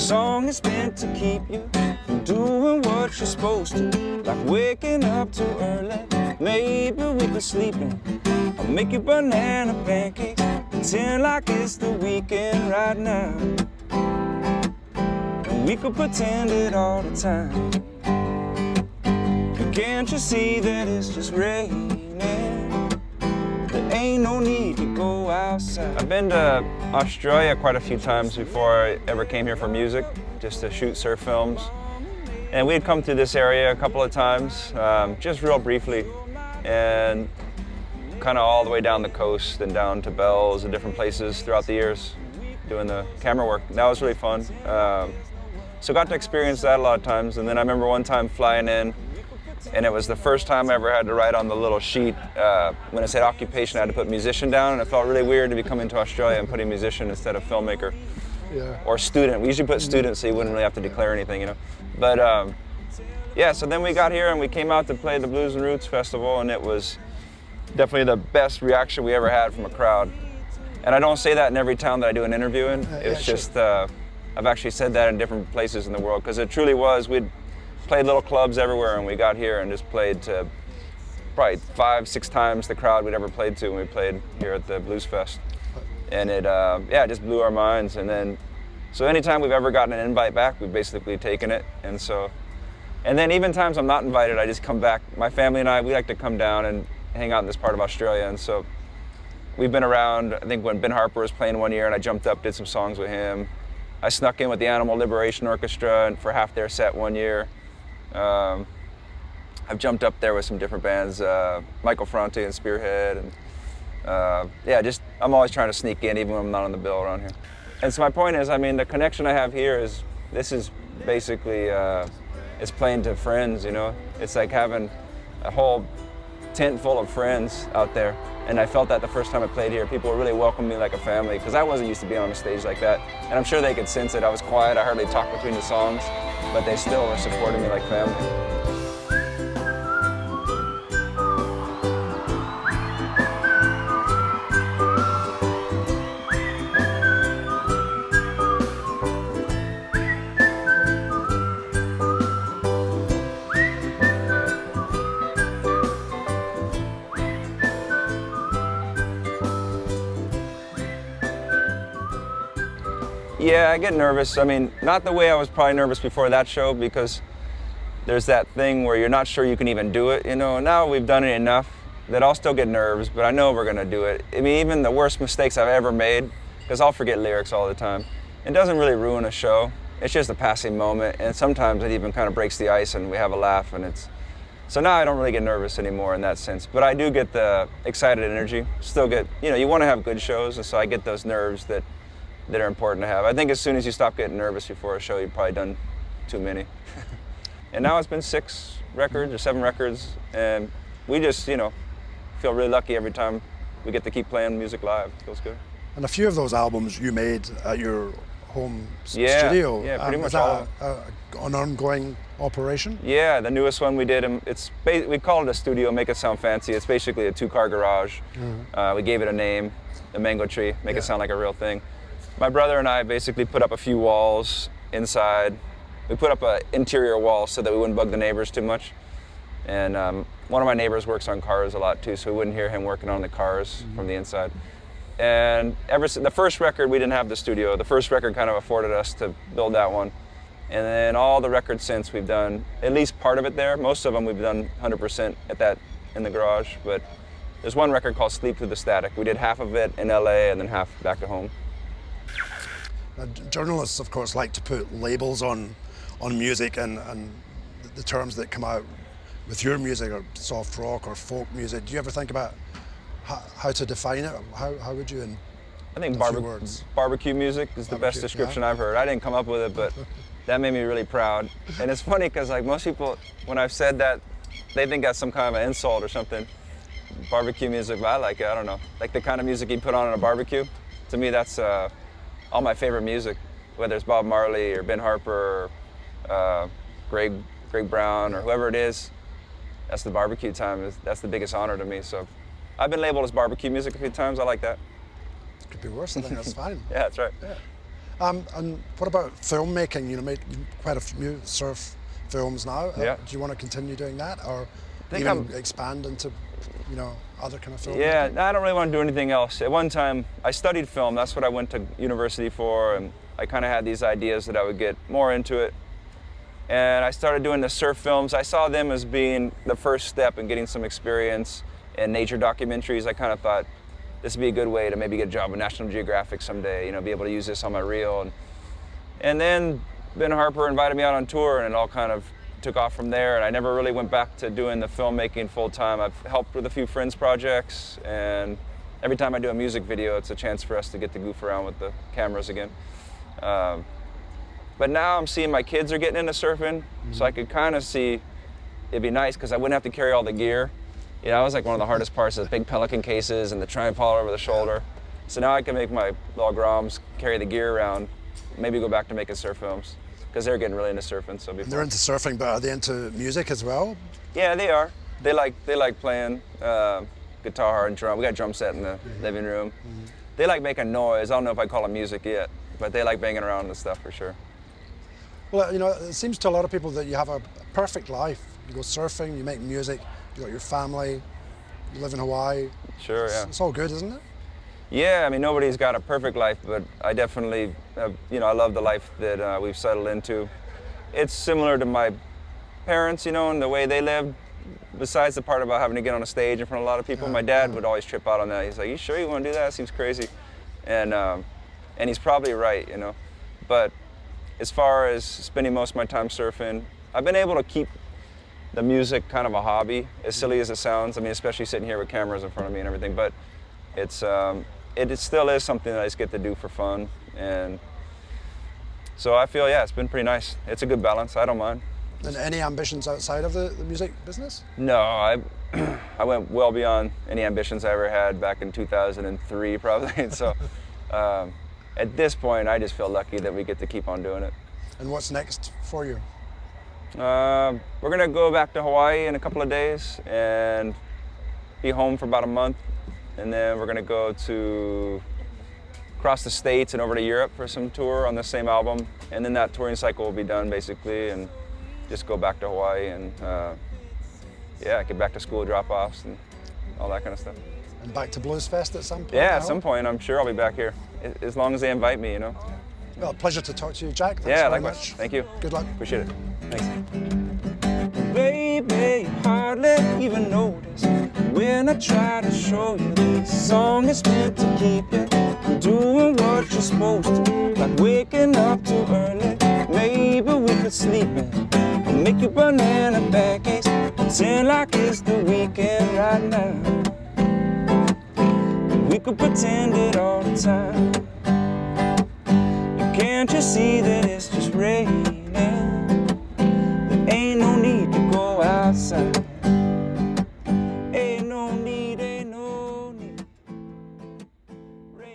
song is meant to keep you from doing what you're supposed to, like waking up too early. Maybe we could sleep in. I'll make you banana pancakes, pretend like it's the weekend right now. And we could pretend it all the time. Can't you see that it's just raining? There ain't no need to go outside. I've been to Australia quite a few times before I ever came here for music, just to shoot surf films. And we'd come through this area a couple of times, just real briefly, and kind of all the way down the coast and down to Bells and different places throughout the years, doing the camera work. That was really fun. So got to experience that a lot of times. And then I remember one time flying in, and it was the first time I ever had to write on the little sheet. When it said occupation, I had to put musician down, and it felt really weird to be coming to Australia and putting musician instead of filmmaker. Yeah. Or student. We usually put student so you wouldn't really have to declare anything, you know. But yeah, so then we got here and we came out to play the Blues and Roots Festival, and it was definitely the best reaction we ever had from a crowd. And I don't say that in every town that I do an interview in. It's just, I've actually said that in different places in the world, because it truly was. We'd played little clubs everywhere, and we got here and just played to probably 5-6 times the crowd we'd ever played to when we played here at the Blues Fest. And it, yeah, it just blew our minds. And then, so anytime we've ever gotten an invite back, we've basically taken it. And so, and then even times I'm not invited, I just come back. My family and I, we like to come down and hang out in this part of Australia. And so we've been around, I think when Ben Harper was playing one year and I jumped up, did some songs with him. I snuck in with the Animal Liberation Orchestra and for half their set one year. I've jumped up there with some different bands, Michael Franti and Spearhead, and yeah, just I'm always trying to sneak in even when I'm not on the bill around here. And so my point is, I mean, the connection I have here is, this is basically, it's playing to friends, you know? It's like having a whole tent full of friends out there. And I felt that the first time I played here. People really welcomed me like a family, because I wasn't used to being on a stage like that. And I'm sure they could sense it. I was quiet, I hardly talked between the songs, but they still were supporting me like family. Yeah, I get nervous. I mean, not the way I was probably nervous before that show, because there's that thing where you're not sure you can even do it, you know. Now we've done it enough that I'll still get nerves, but I know we're gonna do it. I mean, even the worst mistakes I've ever made, because I'll forget lyrics all the time, it doesn't really ruin a show. It's just a passing moment, and sometimes it even kind of breaks the ice and we have a laugh, and it's... So now I don't really get nervous anymore in that sense, but I do get the excited energy. Still get, you know, you want to have good shows, and so I get those nerves that are important to have. I think as soon as you stop getting nervous before a show, you've probably done too many. And now it's been 6 records or 7 records, and we just, you know, feel really lucky every time we get to keep playing music live. It feels good. And a few of those albums you made at your home studio. Yeah, pretty much is that an ongoing operation? Yeah, the newest one we did, we call it a studio, make it sound fancy. It's basically a 2-car garage. We gave it a name, the Mango Tree, make it sound like a real thing. My brother and I basically put up a few walls inside. We put up an interior wall so that we wouldn't bug the neighbors too much. And one of my neighbors works on cars a lot too, so we wouldn't hear him working on the cars from the inside. And ever since the first record, we didn't have the studio. The first record kind of afforded us to build that one. And then all the records since, we've done at least part of it there. Most of them we've done 100% at that in the garage. But there's one record called Sleep Through the Static. We did half of it in LA and then half back at home. Journalists, of course, like to put labels on music, and the terms that come out with your music are soft rock or folk music. Do you ever think about how to define it? How would you, in I think words? Barbecue music is the best description I've heard. I didn't come up with it, but that made me really proud. And it's funny because like most people, when I've said that, they think that's some kind of an insult or something. Barbecue music, but I like it. I don't know. Like the kind of music you put on a barbecue. To me, that's all my favorite music, whether it's Bob Marley or Ben Harper or Greg Brown or whoever it is. That's the barbecue time. That's the biggest honor to me. So I've been labeled as barbecue music a few times. I like that. Could be worse. I think that's fine. Yeah, that's right. And what about filmmaking? You know, made quite a few surf films now. Yeah. Do you want to continue doing that, or think even expand into, you know, other kind of filmmaking? Yeah, I don't really want to do anything else. At one time, I studied film. That's what I went to university for, and I kind of had these ideas that I would get more into it. And I started doing the surf films. I saw them as being the first step in getting some experience in nature documentaries. I kind of thought this would be a good way to maybe get a job with National Geographic someday, you know, be able to use this on my reel. And then Ben Harper invited me out on tour, and it all kind of took off from there. And I never really went back to doing the filmmaking full time. I've helped with a few friends' projects, and every time I do a music video, it's a chance for us to get to goof around with the cameras again. But now I'm seeing my kids are getting into surfing, so I could kind of see it'd be nice because I wouldn't have to carry all the gear. You know, that was like one of the hardest parts, of the big Pelican cases and the tripod over the shoulder. So now I can make my little Groms carry the gear around, maybe go back to making surf films because they're getting really into surfing. So They're into surfing, but are they into music as well? Yeah, they are. They like playing guitar and drum. We got a drum set in the living room. They like making noise. I don't know if I call it music yet, but they like banging around and stuff for sure. Well, you know, it seems to a lot of people that you have a perfect life. You go surfing, you make music, you got your family, you live in Hawaii. Sure, yeah. It's all good, isn't it? Yeah, I mean, nobody's got a perfect life, but I definitely, you know, I love the life that we've settled into. It's similar to my parents, you know, and the way they lived. Besides the part about having to get on a stage in front of a lot of people, my dad would always trip out on that. He's like, "You sure you want to do that? It seems crazy." And he's probably right, you know. But as far as spending most of my time surfing, I've been able to keep the music kind of a hobby, as silly as it sounds. I mean, especially sitting here with cameras in front of me and everything, but it's it still is something that I just get to do for fun. And so I feel, yeah, it's been pretty nice. It's a good balance. I don't mind. And any ambitions outside of the music business? No, I went well beyond any ambitions I ever had back in 2003, probably. And so at this point, I just feel lucky that we get to keep on doing it. And what's next for you? We're gonna go back to Hawaii in a couple of days and be home for about a month, and then we're gonna go to across the states and over to Europe for some tour on the same album, and then that touring cycle will be done basically, and just go back to Hawaii and yeah, get back to school drop-offs and all that kind of stuff. And back to Blues Fest at some point? Yeah, at some point. I'm sure I'll be back here, as long as they invite me, you know. Well, pleasure to talk to you, Jack. Thanks Yeah, very likewise. much. Thank you. Good luck. Appreciate it. Thanks. Baby, you hardly even notice when I try to show you this song is meant to keep you doing what you're supposed to, like waking up too early. Maybe we could sleep in and make you banana pancakes, pretend like it's the weekend right now. We could pretend it all the time. Can't you see that it's